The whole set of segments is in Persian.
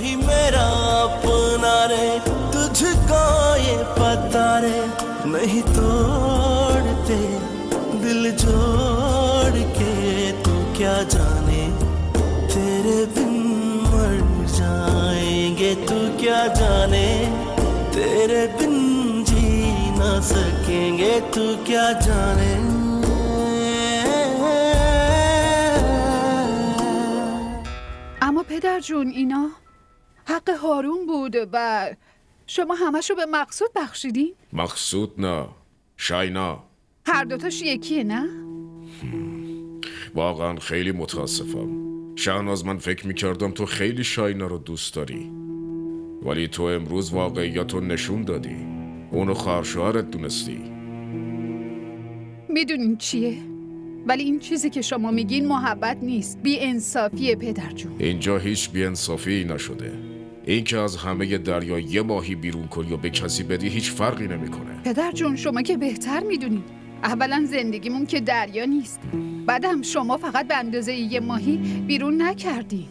ही मेरा अपना रे, तुझको ये पता रे, नहीं तोड़ते दिल जोड़ के, तू क्या जाने तेरे बिन मर जाएंगे, तू क्या जाने तेरे बिन जी ना सकेंगे, तू क्या जाने. اما پدر جون اینا حق هارون بود و شما همشو به مقصود بخشیدین؟ مقصود نه، شاینا. هر دوتاش یکیه نه؟ واقعا خیلی متاسفم. شهناز، من فکر میکردم تو خیلی شاینا رو دوست داری، ولی تو امروز واقعیت رو نشون دادی. اونو خواهر شوهرت دونستی. میدونین چیه؟ ولی این چیزی که شما میگین محبت نیست، بی انصافیه پدر جون. اینجا هیچ بی انصافی نشده. این که از همه دریا یه ماهی بیرون کنی و به کسی بدی هیچ فرقی نمیکنه. پدر جون شما که بهتر میدونین. اولا زندگیمون که دریا نیست، بعدم شما فقط به اندازه یه ماهی بیرون نکردین.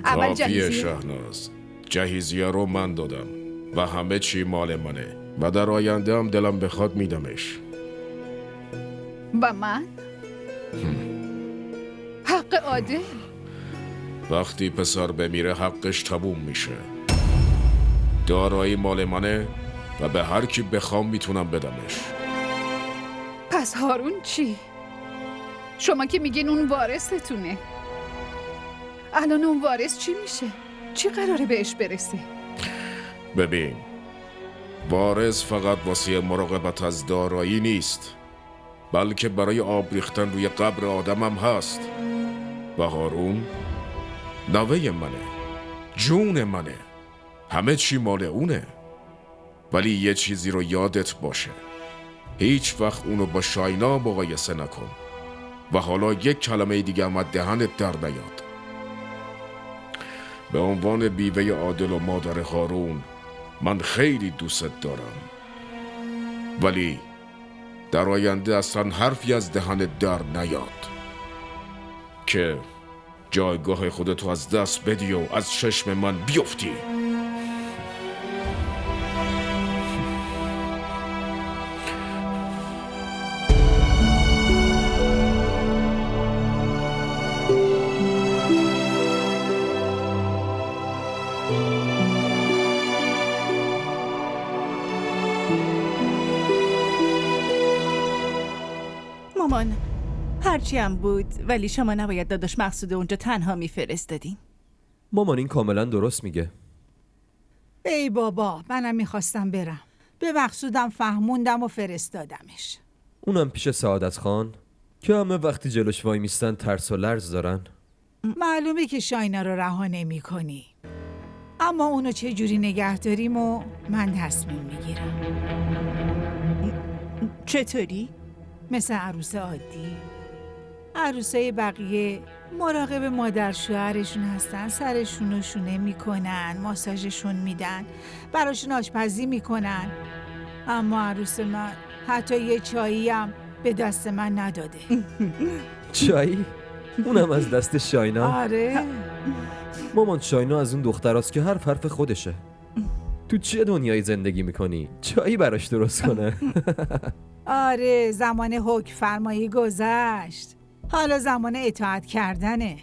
اول کافیه شهناز، جهیزیه رو من دادم و همه چی مال منه و در آینده هم دلم بخواد میدمش. و من؟ حق عادل؟ وقتی پسر بمیره حقش تموم میشه. دارایی مال منه و به هر کی بخوام میتونم بدمش. پس هارون چی؟ شما که میگین اون وارثتونه. الان اون وارث چی میشه؟ چی قراره بهش برسه؟ ببین، وارث فقط واسه مراقبت از دارایی نیست، بلکه برای آب ریختن روی قبر آدمم هست. و هارون نوه منه، جون منه، همه چی مال اونه. ولی یه چیزی رو یادت باشه، هیچ وقت اونو با شاینا مقایسه نکن و حالا یک کلمه دیگه هم از دهنت در نیاد. به عنوان بیوه عادل و مادر هارون من خیلی دوست دارم، ولی در آینده اصلا حرفی از دهنت در نیاد که جایگاه خودتو از دست بدی و از چشم من بیفتی. مامان، هرچی هم بود ولی شما نباید داداش مقصود اونجا تنها میفرستادین. مامان این کاملا درست میگه. ای بابا، منم میخواستم برم، به مقصودم فهموندم و فرستادمش. اونم پیش سعادت خان که همه وقتی جلوش وای میستن ترس و لرز دارن. معلومه که شاینا رو رها نمی کنی، اما اونو چه جوری نگه داریم و من تصمیم میگیرم. چطوری؟ مثل عروس عادی. عروسای بقیه مراقب مادر شوهرشون هستن، سرشون رو شونه میکنن، ماساژشون میدن، براشون آشپزی میکنن. اما عروس من حتی یه چایی هم به دست من نداده. چایی؟ اونم از دست شاینا؟ آره. مامان، شاینا از اون دختراست که حرف خودشه. تو چه دنیایی زندگی میکنی؟ چایی براش درست کنه. آره، زمان حکم فرمایی گذشت، حالا زمان اطاعت کردنه.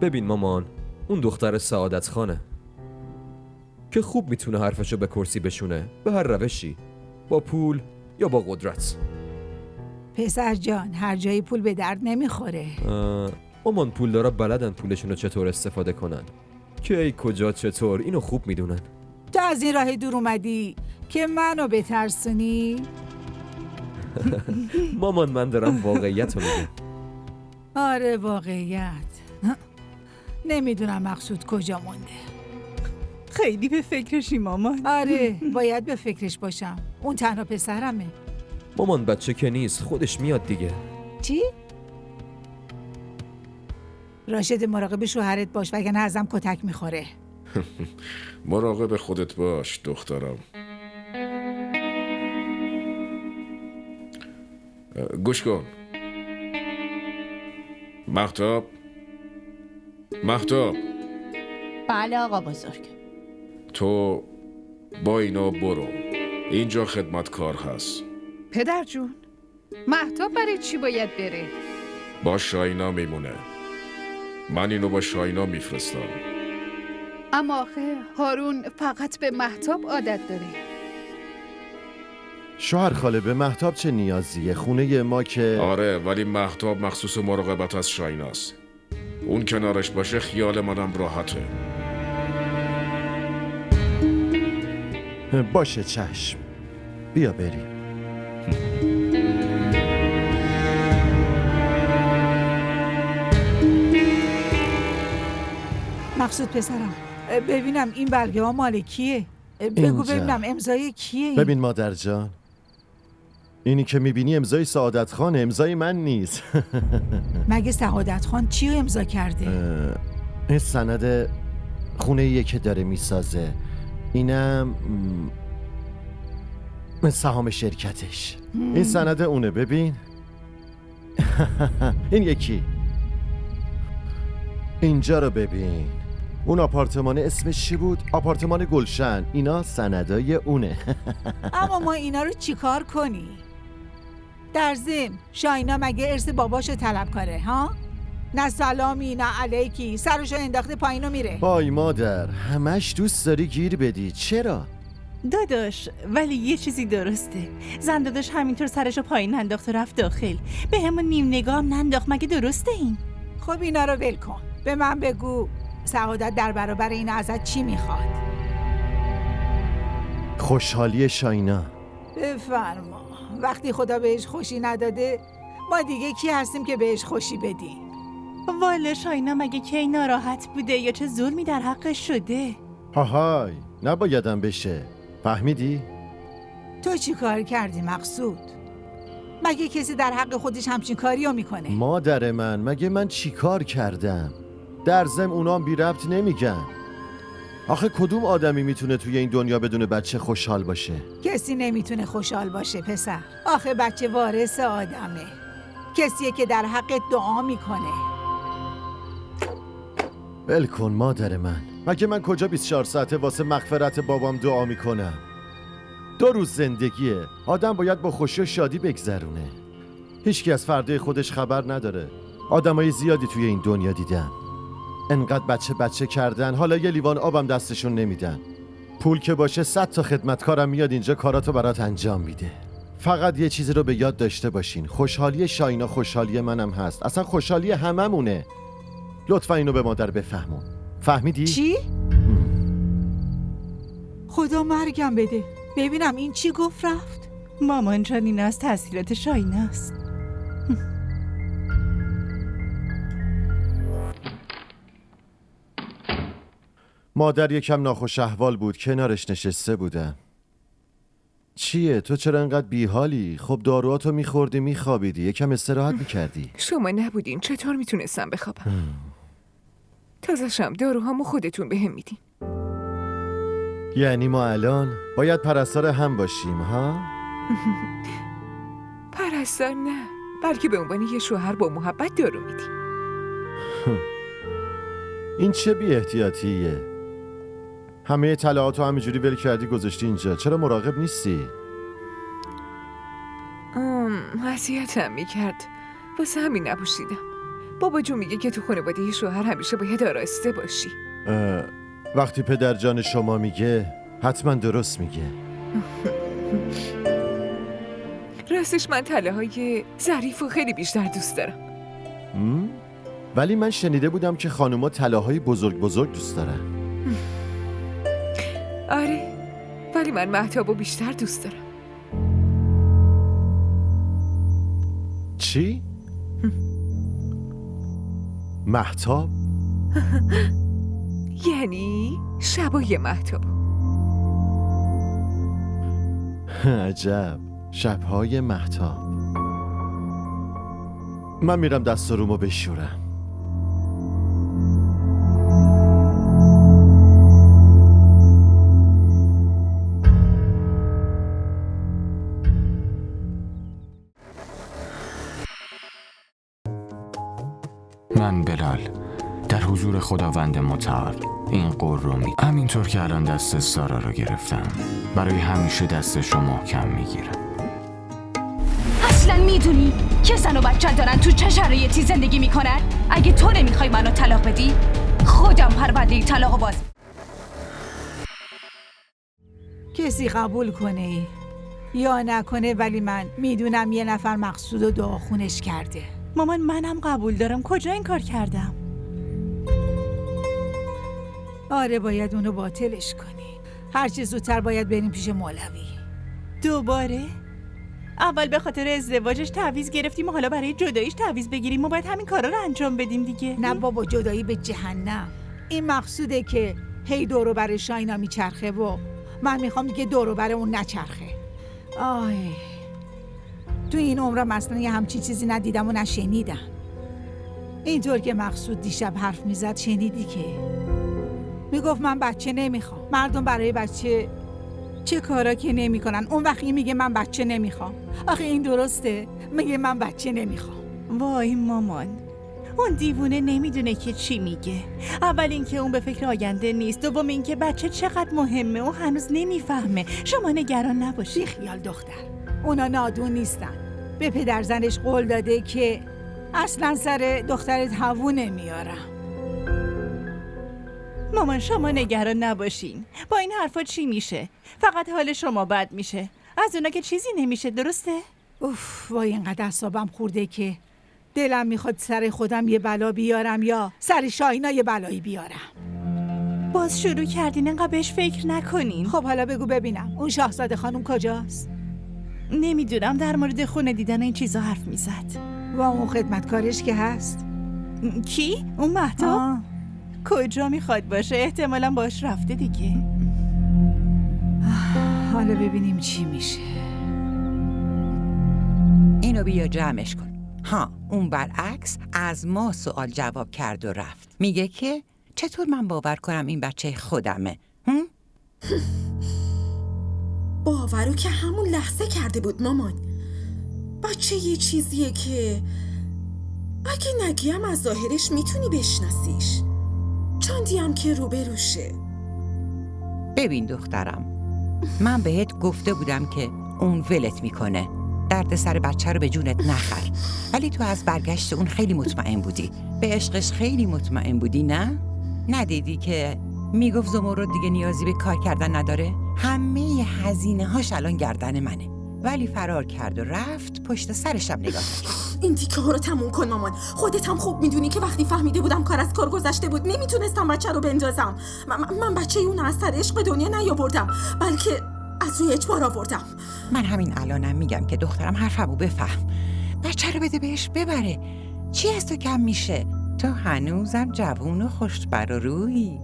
ببین مامان، اون دختر سعادت خانه که خوب میتونه حرفشو به کرسی بشونه، به هر روشی، با پول یا با قدرت. پسر جان، هر جایی پول به درد نمیخوره. مامان، پولدارا بلدن پولشونو چطور استفاده کنن، کی کجا چطور، اینو خوب میدونن. تو از این راه دور اومدی که منو بترسونی؟ مامان، من دارم واقعیت رو میگم. آره، واقعیت. نمیدونم مقصود کجا مونده. خیلی به فکرشی مامان. آره، باید به فکرش باشم، اون تنها پسرمه. مامان، بچه که نیست، خودش میاد دیگه. چی؟ راشد، مراقب شوهرت باش وگرنه ازم کتک میخوره. مراقب خودت باش دخترم. گوش کن. مهتاب. بله آقا بزرگ. تو با اینا برو، اینجا خدمتکار هست. پدر جون، مهتاب برای چی باید بره؟ با شاینا میمونه. من اینو با شاینا میفرستم. اما آخه هارون فقط به مهتاب عادت داره. شوهر خاله به مهتاب چه نیازیه؟ خونه ما که آره، ولی مهتاب مخصوص مراقبت از شایناست. اون کنارش باشه خیال منم راحته. باشه چشم. بیا بریم. مقصود پسرم، ببینم این برگه ها مال کیه؟ بگو اینجا. ببینم امضای کیه این؟ ببین مادر جان، اینی که میبینی امضای سعادت خان، امضای من نیست. مگه سعادت خان چی رو امضا کرده؟ این سند خونه ایه که داره میسازه. اینم سهام شرکتش. این سند اونه، ببین. این یکی. اینجا رو ببین. اون آپارتمان اسمش چی بود؟ آپارتمان گلشن. اینا سندای اونه. اما ما اینا رو چیکار کنی؟ در ضمن شاینا مگه ارث باباشو طلب کاره ها؟ نه سلامی نه علیکی، سرشو انداخته پایین و میره. وای مادر، همش دوست داری گیر بدی. چرا؟ داداش ولی یه چیزی درسته. زن داداش همینطور سرشو پایین انداخت و رفت داخل. به همون نیم نگاه هم ننداخت. مگه درسته این؟ خب اینا رو ول کن. به من بگو سعادت در برابر این ازت چی میخواد؟ خوشحالی شاینا. بفرما. وقتی خدا بهش خوشی نداده ما دیگه کی هستیم که بهش خوشی بدیم؟ والا شاینا مگه کی ناراحت بوده یا چه ظلمی در حقش شده؟ هاهای، نبایدم بشه. فهمیدی؟ تو چی کار کردی مقصود؟ مگه کسی در حق خودش همچین کاری رو میکنه؟ مادر مگه من چی کار کردم؟ در ضمن اونام بی ربط نمیگن. آخه کدوم آدمی میتونه توی این دنیا بدون بچه خوشحال باشه؟ کسی نمیتونه خوشحال باشه پسر. آخه بچه وارث آدمه. کسیه که در حق دعا میکنه. ول کن مادر من. مگه من کجا 24 ساعته واسه مغفرت بابام دعا میکنم؟ 2 روز زندگیه. آدم باید با خوشی و شادی بگذرونه. هیچکی از فردای خودش خبر نداره. آدمای زیادی توی این دنیا دیدم. انقدر بچه کردن، حالا یه لیوان آبم دستشون نمیدن. پول که باشه 100 تا خدمتکارم میاد اینجا کاراتو برات انجام میده. فقط یه چیزی رو به یاد داشته باشین. خوشحالی شاینا خوشحالی منم هست. اصلا خوشحالی هممونه. لطفا اینو به مادر بفهمون. فهمیدی؟ چی؟ خدا مرگم بده. ببینم این چی گفت رفت؟ مامان جان این از تحصیلات شایناست. مادر یکم ناخوش احوال بود، کنارش نشسته بودم. چیه؟ تو چرا انقدر بیحالی؟ خب داروهاتو میخوردی میخوابیدی، یکم استراحت میکردی. شما نبودین چطور میتونستم بخوابم؟ تازه‌شم داروهامو خودتون بهم میدین. یعنی ما الان باید پرستار هم باشیم ها؟ پرستار نه، بلکه به عنوان یه شوهر با محبت دارو میدی. این چه بی احتیاطیه؟ همه اطلاعاتو همینجوری ول کردی گذاشتی اینجا، چرا مراقب نیستی؟ اذیتم میکرد، واسه همین نپوشیدم. بابا جون میگه که تو خانواده یه شوهر همیشه باید آراسته باشی. وقتی پدر جان شما میگه حتما درست میگه. راستش من تله های ظریف و خیلی بیشتر دوست دارم. ولی من شنیده بودم که خانوما طلاهای بزرگ دوست دارن. آره، ولی من مهتابو بیشتر دوست دارم. چی؟ مهتاب؟ یعنی شبای مهتاب. عجب، شبهای مهتاب. من میرم دست و رومو بشورم. من بلال در حضور خداوند متعال این قول رو همینطور که الان دست سارا رو گرفتم برای همیشه دستش رو محکم میگیرم. اصلا میدونی که زن و بچه دارن تو چه شرایطی زندگی میکنن؟ اگه تو نمیخوای منو طلاق بدی خودم پرونده طلاق باز. کسی قبول کنه یا نکنه، ولی من میدونم یه نفر مقصود و دعاخونش کرده. مامان منم قبول دارم. کجا این کار کردم؟ آره باید اونو باطلش کنی. هرچی زودتر باید بریم پیش مولوی. دوباره؟ اول به خاطر ازدواجش تعویض گرفتیم و حالا برای جداییش تعویض بگیریم و باید همین کارا رو انجام بدیم دیگه. نه بابا، جدایی به جهنم. این مقصوده که هی دورو بر شاینا میچرخه و من میخوام دیگه دورو بر اون نچرخه. آی تو این عمرم اصلا یه همچی چیزی ندیدم و نشنیدم. اینطور که مقصود دیشب حرف میزد شنیدی که میگفت من بچه نمیخوام. مردم برای بچه چه کارا که نمیکنن، اون وقتی میگه من بچه نمیخوام. آخه این درسته؟ میگه من بچه نمیخوام. وای مامان، اون دیوونه نمیدونه که چی میگه. اول اینکه اون به فکر آینده نیست، دوم اینکه بچه چقدر مهمه و هنوز نمیفهمه. شما نگران نباشی. خیال دختر، اونا نادون نیستن. به پدر زنش قول داده که اصلا سر دخترت هوو نمیارم. مامان شما نگران نباشین. با این حرفا چی میشه؟ فقط حال شما بد میشه. از اونا که چیزی نمیشه، درسته؟ اوف، وای اینقدر اعصابم خورده که دلم میخواد سر خودم یه بلا بیارم یا سر شاینا یه بلایی بیارم. باز شروع کردین، انقدر بهش فکر نکنین. خب حالا بگو ببینم اون شاهزاده خانم کجاست؟ نمیدونم، در مورد خونه دیدن این چیزا حرف میزد. و اون خدمتکارش که هست؟ کی؟ اون مهتاب؟ کجا میخواد باشه؟ احتمالا باش رفته دیگه. حالا ببینیم چی میشه. اینو بیا جمعش کن. اون برعکس از ما سوال جواب کرد و رفت. میگه که چطور من باور کنم این بچه خودمه؟ باورو که همون لحظه کرده بود مامان. بچه یه چیزیه که اگه نگیم از ظاهرش میتونی بشناسیش، چندی هم که روبروشه. ببین دخترم، من بهت گفته بودم که اون ولت میکنه، درد سر بچه رو به جونت نخر. ولی تو از برگشت اون خیلی مطمئن بودی، به عشقش خیلی مطمئن بودی. نه؟ ندیدی که میگفت زمرد دیگه نیازی به کار کردن نداره؟ همه هزینه هاش الان گردن منه. ولی فرار کرد و رفت پشت سرشم نگاه کرد. این تیکه ها رو تموم کن مامان. خودت هم خوب میدونی که وقتی فهمیده بودم کار از کار گذشته بود نمیتونستم بچه رو بندازم. من بچه اون از سر عشق به دنیا نیاوردم، بلکه از روی اجبار آوردم. من همین الانم میگم که دخترم حرفمو بفهم. بچه رو بده بهش ببره. چی از تو کم میشه؟ تو هنوزم جوون و خوشبر و رویی.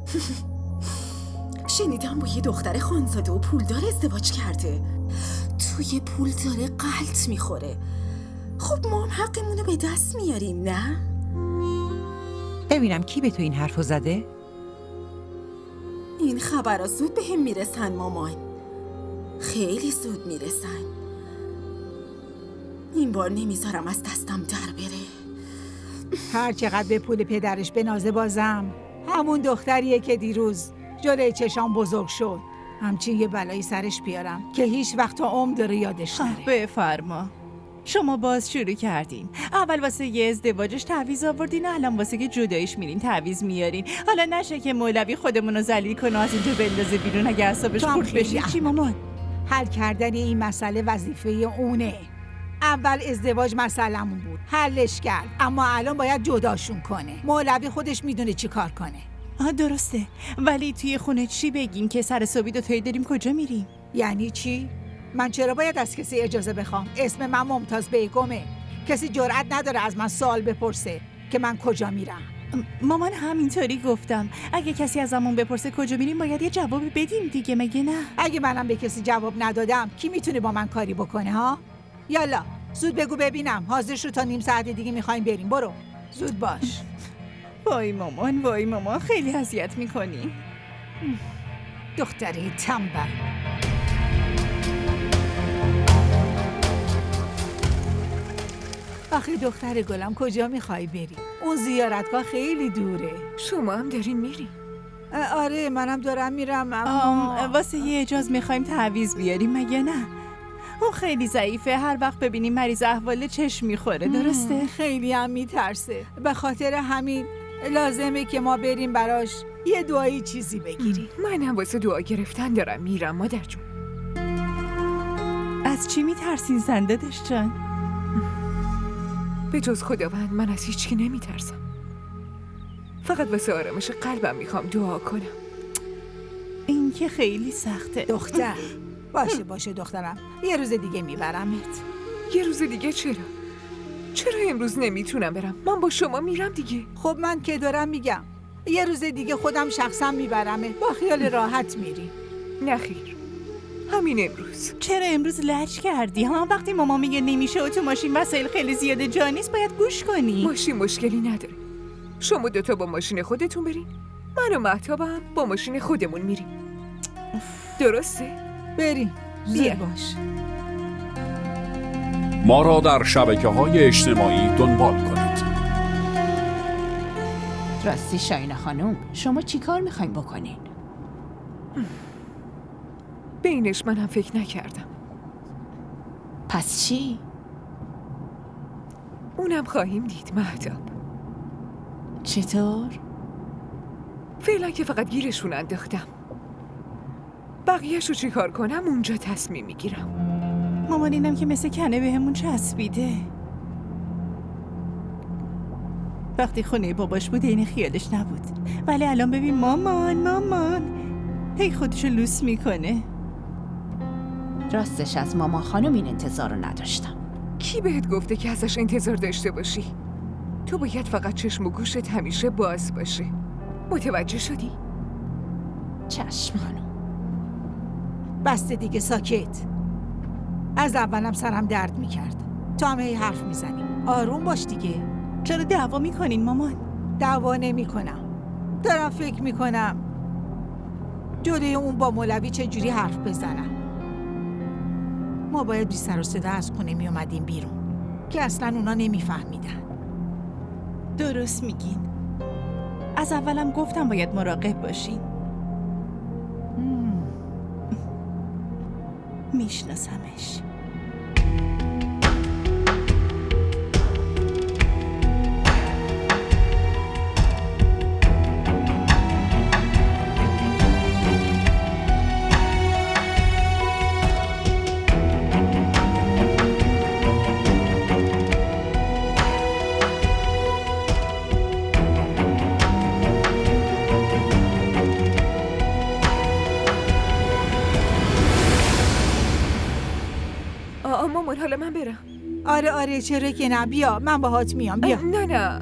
شنیدم با یه دختر خانزاده و پولدار ازدواج کرده. توی پول داره غلط میخوره. خب ما هم حقمونو به دست میاریم، نه؟ ببینم کی به تو این حرفو زده؟ این خبرها زود به هم میرسن مامان. خیلی زود میرسن. این بار نمیذارم از دستم در بره. هر چقدر به پول پدرش بنازه بازم همون دختریه که دیروز جلوی چشام بزرگ شد. همچین یه بلایی سرش بیارم که هیچ وقت تا عمر داره یادش نره. بفرما. شما باز شروع کردین. اول واسه یه ازدواجش تعویض آوردین و الان واسه که جداییش میرین تعویض میارین. حالا نشه که مولوی خودمونو ذلیل کنه از اینجا بندازه بیرون اگه اعصابش خورد بشه. چی مامان؟ حل کردن این مسئله وظیفه اونه. اول ازدواج مسئله‌مون بود، حلش کرد، اما الان باید جداشون کنه. مولوی خودش میدونه چی کار کنه. درسته، ولی توی خونه چی بگیم که سر صبحی دوتایی داریم کجا میریم؟ یعنی چی؟ من چرا باید از کسی اجازه بخوام؟ اسم من ممتاز بیگمه. کسی جرئت نداره از من سوال بپرسه که من کجا میرم. مامان همینطوری گفتم. اگه کسی ازمون بپرسه کجا میریم باید یه جوابی بدیم دیگه، مگه نه؟ اگه منم به کسی جواب ندادم کی میتونه با من کاری بکنه ها؟ یالا زود بگو ببینم. حاضر شو تا نیم ساعت دیگه میخوایم بریم. برو زود باش. وای مامان خیلی اذیت میکنی. دختری تنبل. آخه دختر گلم کجا میخوای بری؟ اون زیارتگاه خیلی دوره. شما هم دارین میری؟ آره منم دارم میرم اما واسه یه اجاز میخوایم تعویض بیاریم مگه نه؟ اون خیلی ضعیفه، هر وقت ببینیم مریض احواله چشم میخوره. درسته؟ خیلی هم میترسه. به خاطر همین لازمه که ما بریم براش یه دعایی چیزی بگیریم. منم واسه دعا گرفتن دارم میرم مادر جون. از چی میترسین زنده داشت جان؟ به جز خداوند من از هیچکی نمیترسم. فقط واسه آرامش قلبم میخوام دعا کنم. این که خیلی سخته. دختر باشه دخترم، یه روز دیگه میبرمت. یه روز دیگه چرا امروز نمیتونم برم؟ من با شما میرم دیگه. خب من که دارم میگم یه روز دیگه خودم شخصا میبرمت، با خیال راحت میری. نخیر، همین امروز. چرا امروز لج کردی؟ ها وقتی ماما میگه نمیشه و تو ماشین وسایل خیلی زیاده جا نیست باید گوش کنی. ماشین مشکلی نداره، شما دوتا با ماشین خودتون برین، من و مهتابم با ماشین خودمون میریم. درسته؟ بریم بیا. باش. ما را در شبکه‌های اجتماعی دنبال کنید. راستی شاهینه خانم، شما چی کار میخواین بکنین؟ بینش من هم فکر نکردم. پس چی؟ اونم خواهیم دید مهتاب. چطور؟ فعلا که فقط گیرشون انداختم، بقیه‌شو چی کار کنم اونجا تصمیم میگیرم. مامانینم که مثل کنه به همون چسبیده. وقتی خونه باباش بود این خیالش نبود، ولی الان ببین مامان هی خودشو لوس میکنه. راستش از مامان خانم این انتظار رو نداشتم. کی بهت گفته که ازش انتظار داشته باشی؟ تو باید فقط چشم و گوشت همیشه باز باشه. متوجه شدی؟ چشم خانم. بسته دیگه، ساکت. از اولم سرم درد میکرد، تو هم هی حرف میزنی. آروم باش دیگه. چرا دعوا میکنین مامان؟ دعوا نمیکنم، دارم فکر میکنم جلوی اون با مولوی چجوری حرف بزنم. ما باید بی سر و صدا از خونه میومدیم بیرون که اصلا اونا نمیفهمیدن. درست میگین. از اولم گفتم باید مراقب باشین. میشناسمش. مامان حالا من برم. آره چرا که نه، بیا من باهات میام. بیا. نه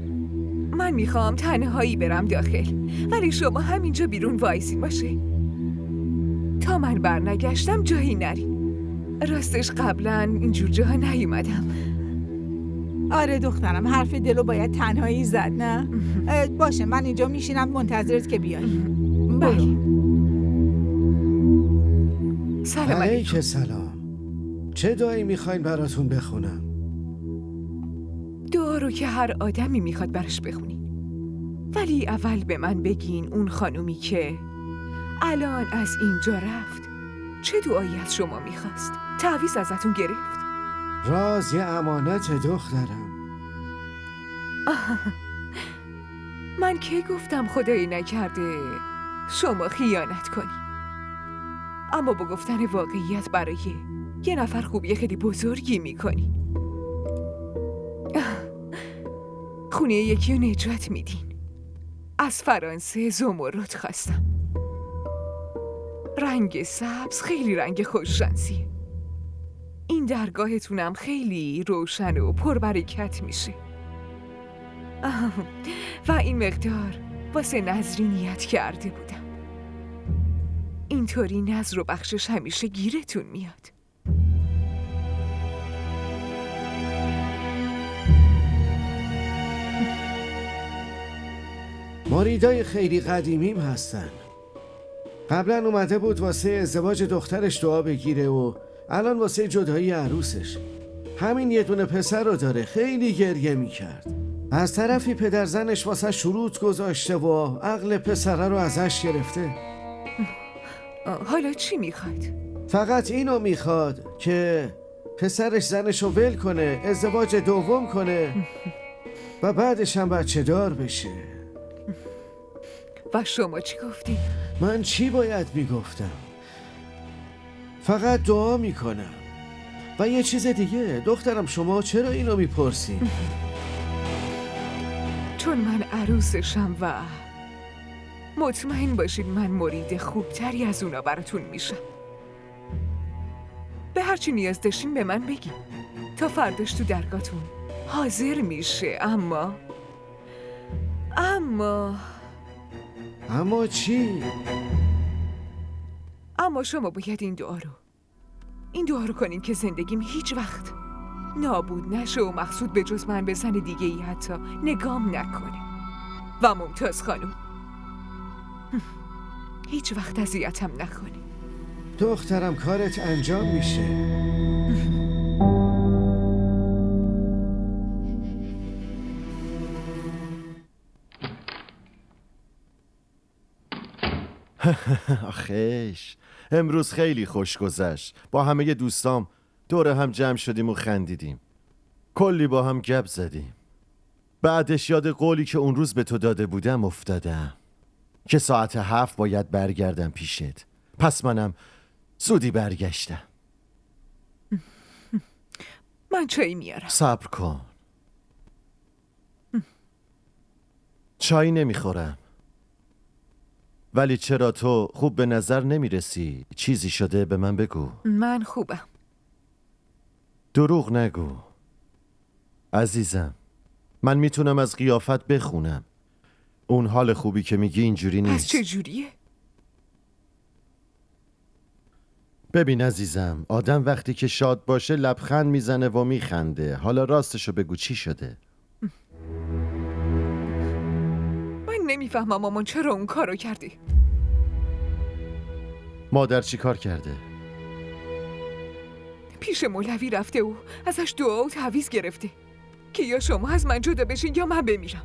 من میخوام تنهایی برم داخل، ولی شما همینجا بیرون وایسین باشه تا من برنگشتم جایی نرین. راستش قبلا اینجور جاها نیومدم. آره دخترم، حرف دلو باید تنهایی زد نه؟ باشه من اینجا میشینم منتظرت که بیای. بله. سلام علیک سلام. چه دعایی میخواین براتون بخونم؟ دعا رو که هر آدمی میخواد براش بخونین، ولی اول به من بگین اون خانومی که الان از اینجا رفت چه دعایی از شما میخواست؟ تعویض ازتون گرفت؟ راز یه امانت دخترم. من کی گفتم خدایی نکرده شما خیانت کنی؟ اما با گفتن واقعیت برای یه نفر خوبی خیلی بزرگی میکنی. خونه یکی رو نجات میدین. از فرانسه زمرد خواستم. رنگ سبز خیلی رنگ خوششانسیه. این درگاهتونم خیلی روشن و پربرکت میشه. و این مقدار واسه نظری نیت کرده بودم. اینطوری نظر و بخشش همیشه گیرتون میاد. مریدای خیلی قدیمیم هستن. قبلا اومده بود واسه ازدواج دخترش دعا بگیره و الان واسه جدایی عروسش. همین یه دونه پسر رو داره. خیلی گریه میکرد. از طرفی پدر زنش واسه شروط گذاشته و عقل پسره رو ازش گرفته. حالا چی میخواد؟ فقط اینو میخواد که پسرش زنش رو ول کنه، ازدواج دوم کنه و بعدش هم بچه دار بشه. و شما چی گفتی؟ من چی باید میگفتم؟ فقط دعا میکنم. و یه چیز دیگه دخترم، شما چرا اینو میپرسی؟ چون من عروسشم و مطمئن باشید من مرید خوبتری از اونا براتون میشم. به هرچی نیاز داشتین به من بگین تا فرداش تو درگاهتون حاضر میشه. اما چی؟ اما شما باید این دعا رو کنین که زندگیم هیچ وقت نابود نشه و مقصود به جز من به زن دیگه ای حتی نگام نکنه. و ممتاز خانم هیچ وقت اذیتم نکنه. دخترم کارت انجام میشه. آخیش امروز خیلی خوش گذشت. با همه دوستام دور هم جمع شدیم و خندیدیم. کلی با هم گپ زدیم. بعدش یاد قولی که اون روز به تو داده بودم افتادم که ساعت 7 باید برگردم پیشت. پس منم زودی برگشتم. من چای میارم. صبر کن. چای نمیخورم. ولی چرا تو خوب به نظر نمیرسی؟ چیزی شده به من بگو. من خوبم. دروغ نگو عزیزم. من میتونم از قیافت بخونم. اون حال خوبی که میگی اینجوری نیست. از چه جوریه؟ ببین عزیزم، آدم وقتی که شاد باشه لبخند میزنه و میخنده. حالا راستشو بگو چی شده؟ من نمیفهمم مامان چرا اون کارو کردی. مادر چی کار کرده؟ پیش مولوی رفته و ازش دعا و تعویض گرفته که یا شما از من جدا بشین یا من بمیرم.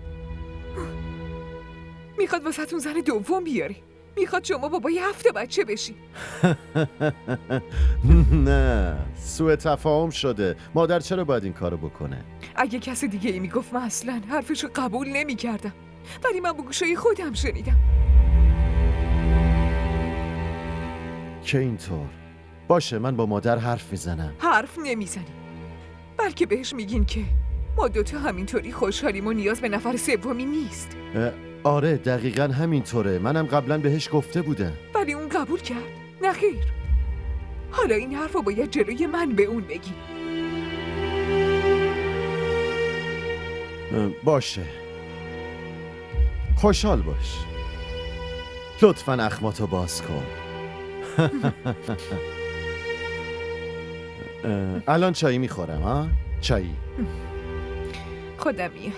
میخواد واسهتون زن دوم بیاره. میخواد شما بابای 7 بچه بشی. نه، سوء تفاهم شده. مادر چرا باید این کارو بکنه؟ اگه کسی دیگه ای میگفت من اصلا حرفشو قبول نمیکردم، ولی من با گوشای خودم شنیدم. که اینطور باشه، من با مادر حرف میزنم. حرف نمیزنی، بلکه بهش میگین که ما دوتا همینطوری خوشحالیم و نیاز به نفر سومی نیست. آره دقیقا همینطوره. منم قبلا بهش گفته بودم، ولی اون قبول کرد. نه خیر. حالا این حرف رو باید جلوی من به اون بگی. باشه، خوشحال باش. لطفاً اخماتو باز کن. الان چایی میخورم. ها؟ چایی خودم میارم.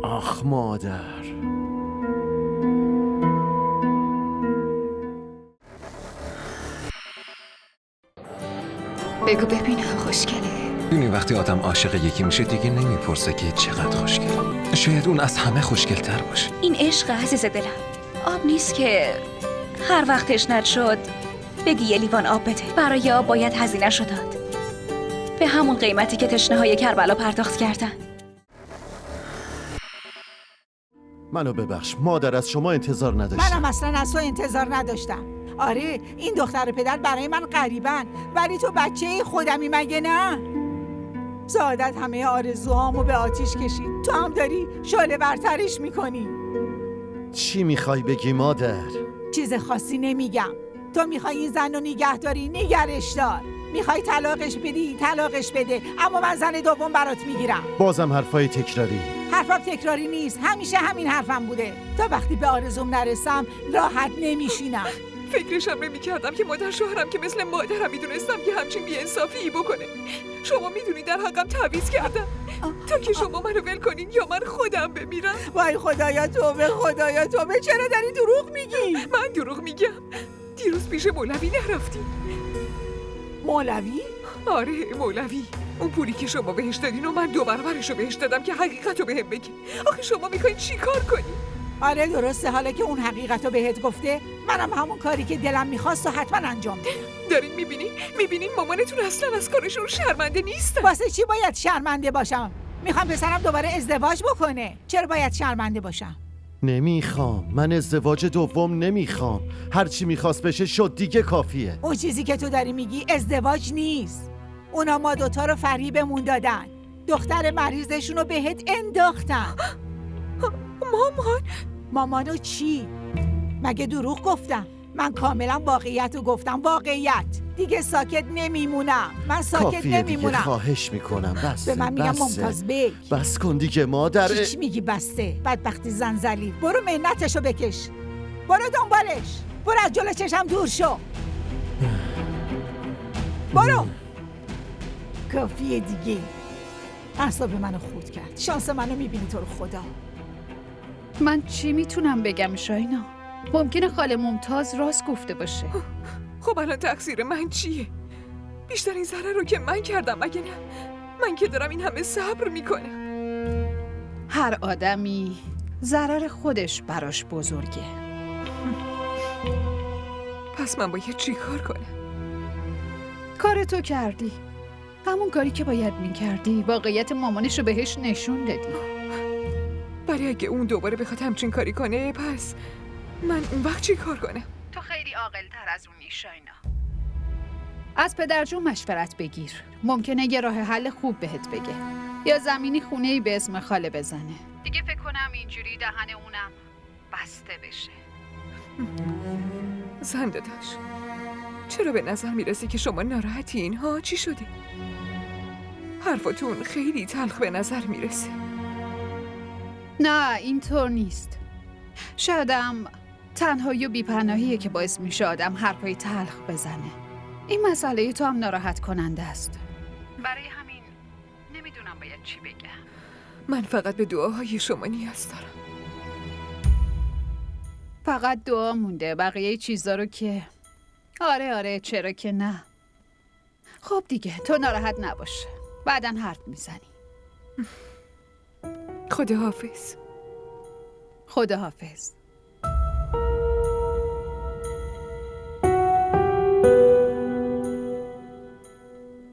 آخ مادر. بگو ببینم خوشگله. ببینی وقتی آدم عاشق یکی میشه دیگه نمیپرسه که چقدر خوشگله. شاید اون از همه خوشگل‌تر باشه. این عشق عزیز دلم. آب نیست که هر وقت تشنت شد بگی یه لیوان آب بده. برای آب باید هزینه شو داد، به همون قیمتی که تشنه‌های کربلا پرداخت کردن. منو ببخش مادر، از شما انتظار نداشتم. منم اصلا از تو انتظار نداشتم. آره این دختر و پدر برای من غریبن، ولی تو بچه خودمی مگه نه؟ سعادت همه آرزوهامو به آتیش کشید، تو هم داری شعله برترش میکنی. چی میخوای بگی مادر؟ چیز خاصی نمیگم. تو میخوای این زن رو نگه داری، نگرش دار. میخوای طلاقش بدی، طلاقش بده، اما من زن دوم برات میگیرم. بازم حرفای تکراری. حرفم تکراری نیست، همیشه همین حرفم بوده. تا وقتی به آرزوم نرسم راحت نمیشینم. فکرشم نمی‌کردم که مادر شوهرم که مثل مادرم میدونستم که همچین بی‌انصافی بکنه. شما میدونی در حقم تعویض کردم تا که شما منو ول کنین یا من خودم بمیرم. وای خدایا توبه، خدایا توبه، چرا داری دروغ میگی؟ من دروغ میگم؟ دیروز پیش مولوی نرفتی؟ مولوی؟ آره مولوی. اون پولی که شما بهش دادین و من 2 برابرشو بهش دادم که حقیقتو بهم بگی. آخه شما میخواین چی کار کنی؟ آره درسته، حالا که اون حقیقتو بهت گفته منم همون کاری که دلم میخواست و حتما انجام میدم. دارین میبینین مامانتون اصلا از کارشون شرمنده نیستن. واسه چی باید شرمنده باشم؟ میخوام پسرم دوباره ازدواج بکنه. چرا باید شرمنده باشم؟ نمیخوام، من ازدواج دوم نمیخوام. هرچی میخواست بشه شد دیگه، کافیه. اون چیزی که تو داری میگی ازدواج نیست. اونا ما دوتا رو فریبمون دادن. دختر مریضشون رو بهت انداختن. مامانو چی؟ مگه دروغ گفتم؟ من کاملا واقعیت رو گفتم. واقعیت. دیگه ساکت نمیمونم. من ساکت کافیه نمیمونم. دیگه، خواهش میکنم بسته. به من میگم ممتاز بیگ. بس کن دیگه مادر. چی میگی بسته؟ بدبختی زنزلی. برو منتشو بکش. برو دنبالش. برو از جلو چشم دور شو. برو. کافیه دیگه. اعصاب منو خورد کرد. شانس منو میبینی تو رو خدا. من چی میتونم بگم شاینا؟ ممکنه خاله ممتاز راست گفته باشه. خب الان تقصیر من چیه؟ بیشترین ضرر رو که من کردم مگه نه؟ من که دارم این همه صبر میکنم. هر آدمی ضرر خودش براش بزرگه. پس من باید چی کار کنم؟ کار تو کردی. همون کاری که باید میکردی. واقعیت مامانشو بهش نشون دادی. ولی اگه اون دوباره بخواد همچین کاری کنه پس من اون وقت چی کار کنم؟ تو خیلی عاقل‌تر از اونی شاینا. از پدرجون مشورت بگیر. ممکنه یه راه حل خوب بهت بگه. یا زمینی خونه‌ای به اسم خاله بزنه. دیگه فکر کنم اینجوری دهن اونم بسته بشه. زنده داشت. چرا به نظر میرسه که شما ناراحتین ها؟ چی شده؟ حرفاتون خیلی تلخ به نظر میرسه. نه اینطور نیست. شایدم تنهایی و بیپناهیه که باعث میشه آدم حرفای تلخ بزنه. این مسئله تو هم ناراحت کننده است. برای همین نمیدونم باید چی بگم. من فقط به دعاهای شما نیاز دارم. فقط دعا مونده. بقیه چیزا رو که آره چرا که نه. خب دیگه تو ناراحت نباش. بعداً حرف میزنی. خداحافظ. خداحافظ.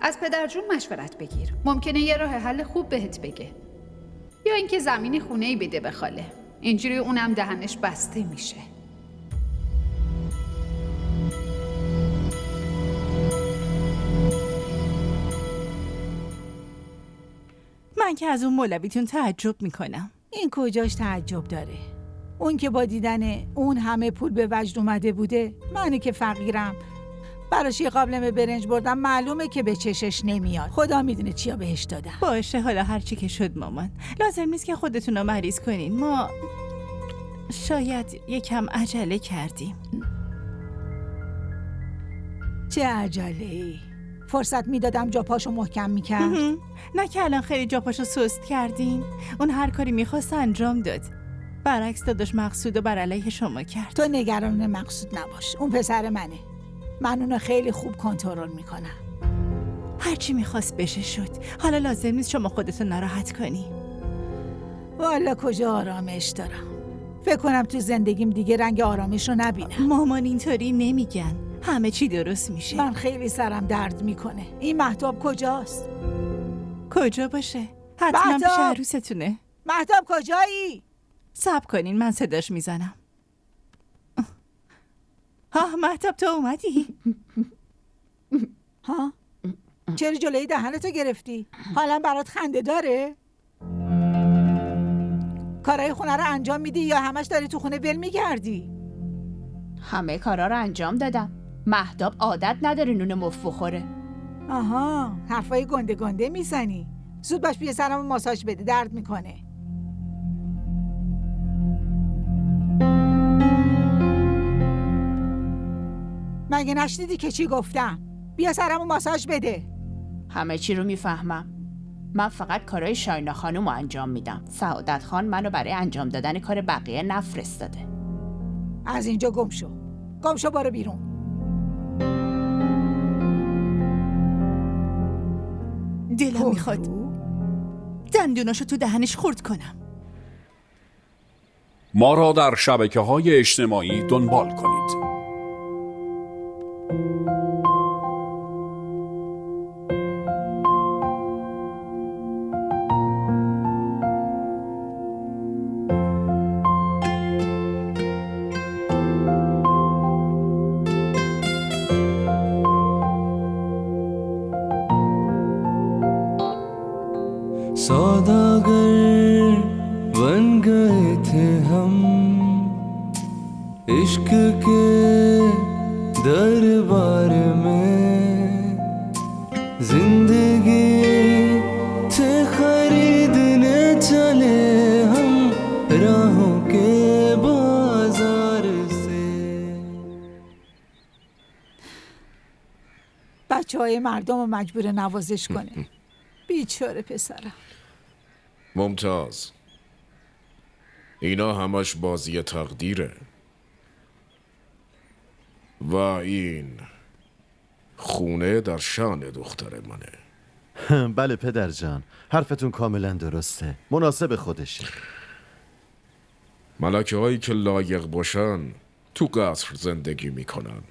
از پدرجون مشورت بگیر. ممکنه یه راه حل خوب بهت بگه. یا اینکه زمینی خونه‌ای بده به خاله. اینجوری اونم دهنش بسته میشه. من که از اون مولویتون تعجب میکنم. این کجاش تعجب داره؟ اون که با دیدن اون همه پول به وجد اومده بوده، منی که فقیرم براش یه قابلمه برنج بردم، معلومه که به چشش نمیاد. خدا میدونه چیا بهش دادم. باشه حالا هرچی که شد مامان، لازم نیست که خودتون رو مریض کنین. ما شاید یکم عجله کردیم. چه عجله‌ای؟ فرصت میدادم جا پاشو محکم میکرد. نه که الان خیلی جا پاشو سست کردین. اون هر کاری میخواست انجام داد. برعکس داداش مقصود و بر علیه شما کرد. تو نگران مقصود نباش. اون پسر منه. من اونو خیلی خوب کنترل میکنم. هرچی میخواست بشه شد. حالا لازم نیست شما خودتو ناراحت کنی. والا کجا آرامش دارم. فکر کنم تو زندگیم دیگه رنگ آرامش رو نبینم. مامان اینطوری نمیگن. همه چی درست میشه. من خیلی سرم درد میکنه. این مهتاب کجاست؟ کجا باشه؟ حتما پیش عروستونه. مهتاب کجایی؟ صبر کنین من صداش میزنم. ها مهتاب تو اومدی؟ ها؟ چرا جلوی دهنتو گرفتی؟ حالا برات خنده داره؟ کارهای خونه رو انجام میدی یا همش داری تو خونه ول میگردی؟ همه کارا رو انجام دادم. مهتاب عادت نداره نون مفت بخوره. آها حرفای گنده گنده میزنی. زود باش بیا سرمو ماساژ بده، درد میکنه. مگه نشنیدی که چی گفتم؟ بیا سرمو ماساژ بده. همه چی رو میفهمم. من فقط کارهای شاینا خانم رو انجام میدم. سعادت خان منو برای انجام دادن کار بقیه نفرستاده. از اینجا گم شو. گم شو برو بیرون. دلم میخواد دندوناشو تو دهنش خورد کنم. ما را در شبکه‌های اجتماعی دنبال کنید. सौदागर बन गए थे हम इश्क के दरबार में जिंदगी से खरीदने चले हम राहों के बाजार से. بچه‌های مردم رو مجبور نوازش کنه. بیچاره پسرم. ممتاز. اینا همش بازی تقدیره. و این خونه در شان دختر منه. بله پدر جان، حرفتون کاملا درسته. مناسب خودشه. ملکه هایی که لایق باشن تو قصر زندگی میکنن.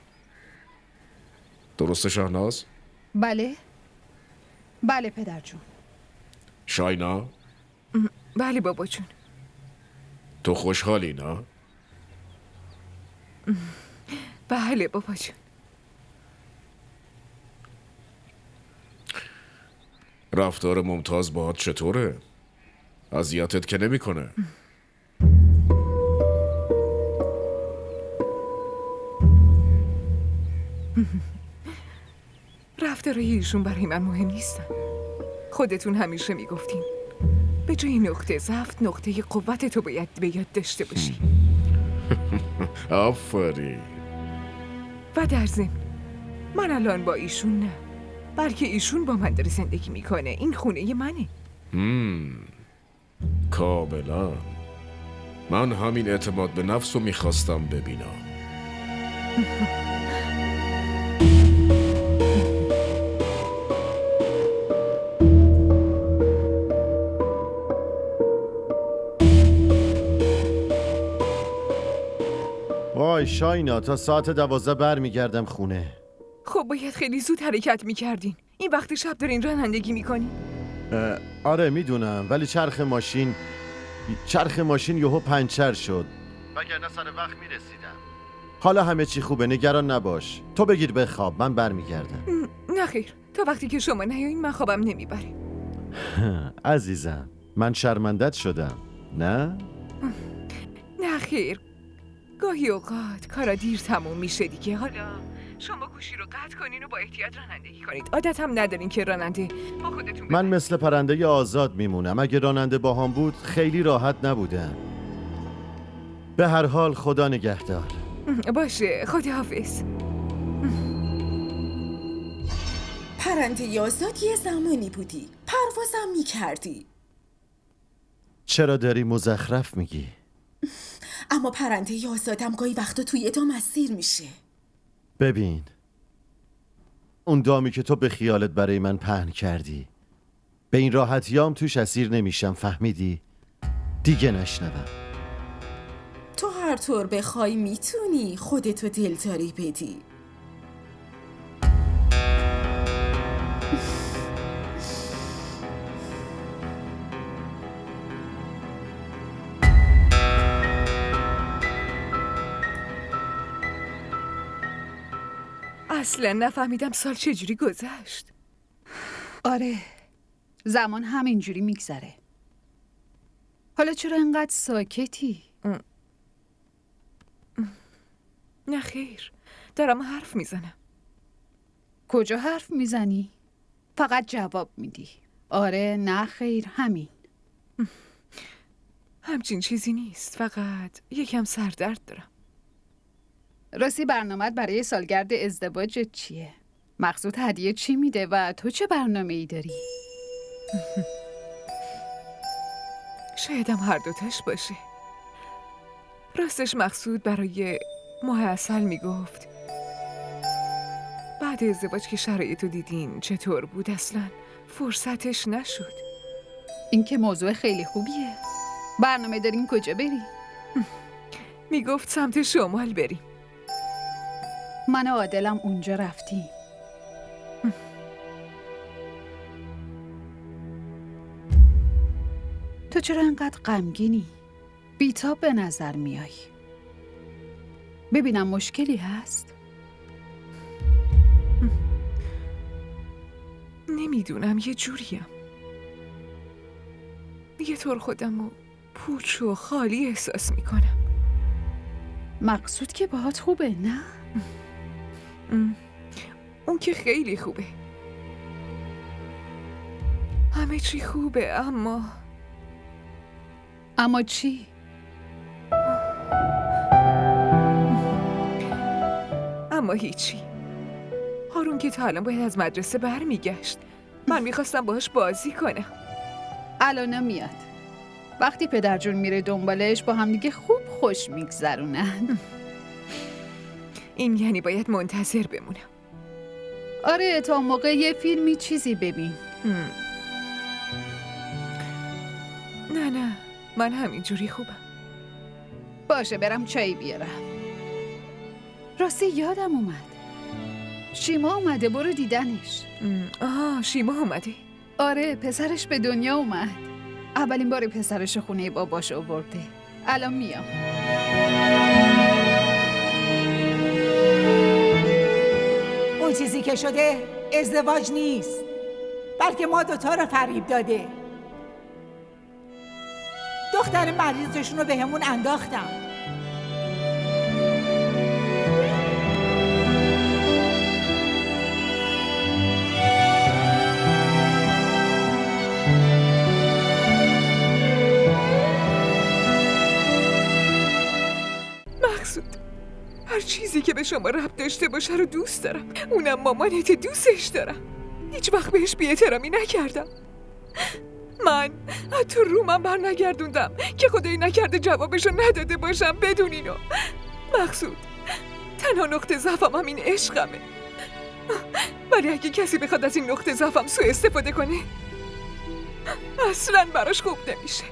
درسته شهناز؟ بله. بله پدر جون. شاینا؟ بله بابا جون. تو خوشحالی نه؟ بله بابا جون. رفتار ممتاز باهات چطوره؟ اذیتت که نمیکنه؟ رفتارای ایشون برای من مهم نیستن. خودتون همیشه میگفتین به جای نقطه ضعف نقطه قوت تو باید به یاد داشته باشی. آفرین. و در ضمن من الان با ایشون نه، بلکه ایشون با من داره زندگی میکنه. این خونه منه. کاملا. من همین اعتماد به نفس رو میخواستم ببینم. وای شاینا، تا ساعت 12 برمیگردم خونه. خب باید خیلی زود حرکت میکردین. این وقت شب دارین رانندگی میکنین؟ آره میدونم، ولی چرخ ماشین یهو پنچر شد. وگرنه سر وقت میرسیدم. حالا همه چی خوبه، نگران نباش. تو بگیر بخواب، من برمیگردم. نه خیر، تا وقتی که شما نیاین من خوابم نمیبره. عزیزم، من شرمندت شدم، نه؟ نه خیر، گاهی اوقات کارا دیر تموم میشه دیگه. حالا شما گوشی رو قطع کنین و با احتیاط رانندگی کنید. عادت هم ندارین که راننده با خودتون من مثل پرنده آزاد میمونم. اگه راننده باهام بود خیلی راحت نبودم. به هر حال خدا نگهدار. باشه، خداحافظ. پرنده آزاد یه زمانی بودی، پروازم میکردی. چرا داری مزخرف میگی؟ اما پرنده آزادم گاهی وقتا توی دام اسیر میشه. ببین، اون دامی که تو به خیالت برای من پهن کردی، به این راحتیام توش اسیر نمیشم، فهمیدی؟ دیگه نشنوم. تو هر طور بخوای میتونی خودتو دلداری بدی. اصلا نفهمیدم سال چجوری گذشت. آره، زمان همینجوری میگذره. حالا چرا انقدر ساکتی؟ نه خیر، دارم حرف میزنم. کجا حرف میزنی؟ فقط جواب میدی. آره، نه خیر، همین. همچین چیزی نیست، فقط یکم سردرد دارم. راستی برنامه‌ات برای سالگرد ازدواجت چیه؟ مقصود هدیه چی میده و تو چه برنامه‌ای داری؟ شایدم هر دوتاش باشه. راستش مقصود برای ماه عسل میگفت بعد ازدواج که شرایطو دیدین چطور بود اصلا فرصتش نشد. این که موضوع خیلی خوبیه. برنامه دارین کجا بریم؟ میگفت سمت شمال بریم. من و عادلم اونجا رفتیم. تو چرا انقدر غمگینی؟ بی‌تاب به نظر میای. ببینم مشکلی هست؟ نمیدونم، یه جوریم. یه طور خودم رو پوچ و خالی احساس میکنم. مقصود که باهات خوبه نه؟ اون که خیلی خوبه. همه چی خوبه اما چی؟ اما هیچی. هارون که تا الان باید از مدرسه برمیگشت. من میخواستم باهاش بازی کنم. الان میاد. وقتی پدر جون میره دنبالش با هم دیگه خوب خوش میگذرونن. این یعنی باید منتظر بمونم. آره تا موقع یه فیلمی چیزی ببین. نه من همینجوری خوبم. باشه برم چایی بیارم. راستی یادم اومد شیما اومده، برو دیدنش. شیما اومده؟ آره پسرش به دنیا اومد. اولین بار پسرش خونه باباش آورده. الان میام. اون چیزی که شده ازدواج نیست، بلکه ما دوتا رو فریب داده. دختر مریضشون رو به همون انداختم. مقصود هر چیزی که به شما ربط داشته باشه رو دوست دارم. اونم مامانت دوستش دارم. هیچ وقت بهش بی‌احترامی نکردم. من حتی رومم بر نگردوندم که خدایی نکرده جوابشو نداده باشم بدون اینو. مقصود تنها نقطه ضعفم همین عشقمه. ولی اگه کسی بخواد از این نقطه ضعفم سوء استفاده کنه اصلاً براش خوب نمیشه.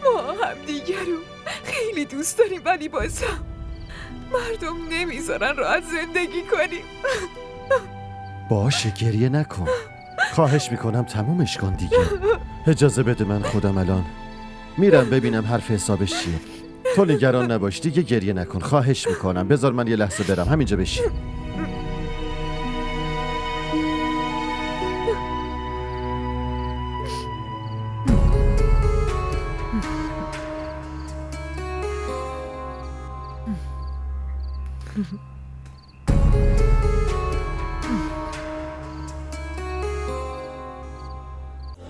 ما هم دیگر رو خیلی دوست داریم ولی بازم مردم نمیذارن راحت زندگی کنیم. باشه گریه نکن. خواهش میکنم تمومش کن دیگه. اجازه بده من خودم الان میرم ببینم حرف حسابش چیه. تو نگران نباش دیگه گریه نکن. خواهش میکنم بذار من یه لحظه برم. همینجا بشین.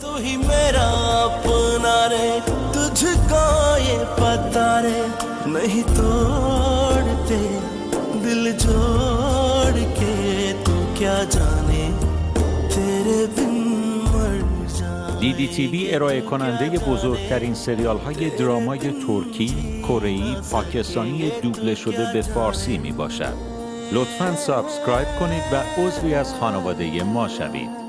तू ही मेरा अपना रे, तुझको ये पता रे, नहीं तोड़ते दिल जोड़ के तू क्या जाने तेरे बिन मर जाए. DDTV ارائه کننده بزرگترین سریال های درامای ترکی، کره‌ای، پاکستانی دوبله شده به فارسی می باشد. لطفاً سابسکرایب کنید و عضوی از خانواده ما شوید.